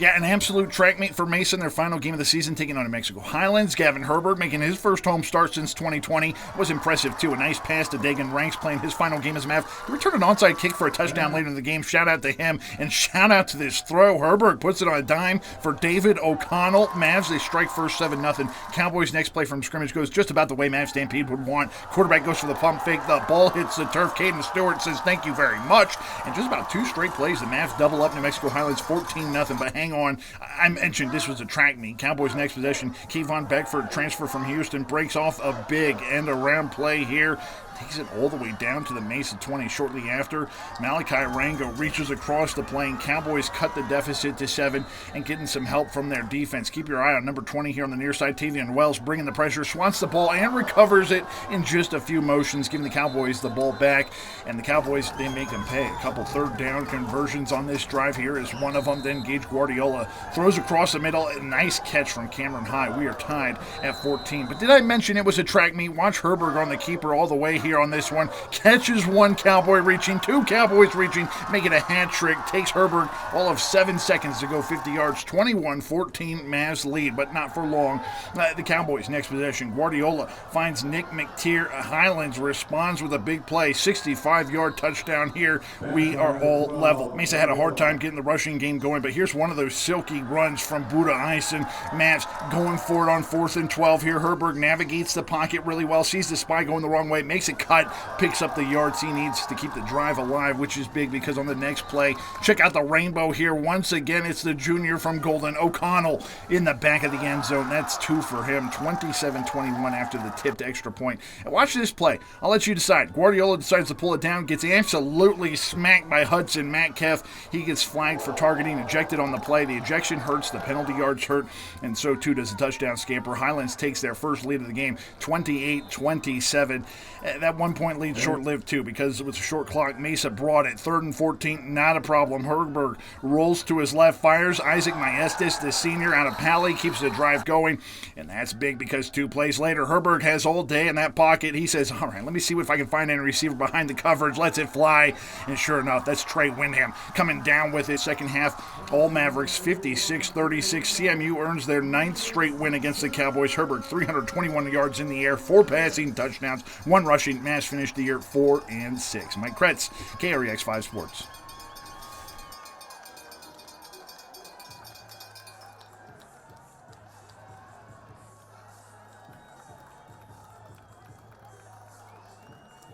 Yeah, an absolute track meet for Mason, their final game of the season, taking on New Mexico Highlands. Gavin Herbert making his first home start since 2020 was impressive, too. A nice pass to Dagan Ranks, playing his final game as a Mav. He returned an onside kick for a touchdown later in the game. Shout out to him, and shout out to this throw. Herbert puts it on a dime for David O'Connell. Mavs, they strike first 7-0. Cowboys' next play from scrimmage goes just about the way Mavs Stampede would want. Quarterback goes for the pump fake. The ball hits the turf. Caden Stewart says thank you very much. And just about 2 straight plays, the Mavs double up New Mexico Highlands 14-0. But hang on, I mentioned this was a track meet. Cowboys' next possession, Kevon Beckford, transfer from Houston, breaks off a big end-around play here. Takes it all the way down to the Mesa 20 shortly after. Malachi Rango reaches across the plane. Cowboys cut the deficit to 7 and getting some help from their defense. Keep your eye on number 20 here on the near side. Tavian Wells bringing the pressure, swats the ball and recovers it in just a few motions, giving the Cowboys the ball back. And the Cowboys, they make them pay. A couple third down conversions on this drive here is one of them. Then Gage Guardiola throws across the middle. A nice catch from Cameron High. We are tied at 14. But did I mention it was a track meet? Watch Herberg on the keeper all the way here on this one. Catches 1 Cowboy reaching, 2 Cowboys reaching, making a hat trick. Takes Herbert all of 7 seconds to go 50 yards. 21-14 Mavs lead, but not for long. The Cowboys' next possession. Guardiola finds Nick McTeer. Highlands responds with a big play. 65-yard touchdown here. We are all level. Mesa had a hard time getting the rushing game going, but here's one of those silky runs from Buda Eisen. Mavs going for it on 4th and 12 here. Herberg navigates the pocket really well, sees the spy going the wrong way, makes a cut, picks up the yards he needs to keep the drive alive, which is big because on the next play, check out the rainbow here. Once again, it's the junior from Golden, O'Connell, in the back of the end zone. That's 2 for him. 27-21 after the tipped extra point. And watch this play. I'll let you decide. Guardiola decides to pull it down, gets absolutely smacked by Hudson Metcalf. He gets flagged for targeting, ejected on the play. The ejection hurts, the penalty yards hurt, and so too does the touchdown scamper. Highlands takes their first lead of the game, 28-27. That 1-point lead short-lived too because it was a short clock. Mesa brought it. 3rd and 14, not a problem. Herberg rolls to his left, fires. Isaac Maestas, the senior out of Pali, keeps the drive going, and that's big because 2 plays later, Herberg has all day in that pocket. He says, all right, let me see if I can find any receiver behind the coverage. Lets it fly, and sure enough, that's Trey Windham coming down with it. Second half, all Mavericks 56-36. CMU earns their 9th straight win against the Cowboys. Herbert 321 yards in the air, 4 passing touchdowns, 1 rushing. Mavs finished the year 4-6. Mike Kretz, KREX 5 Sports.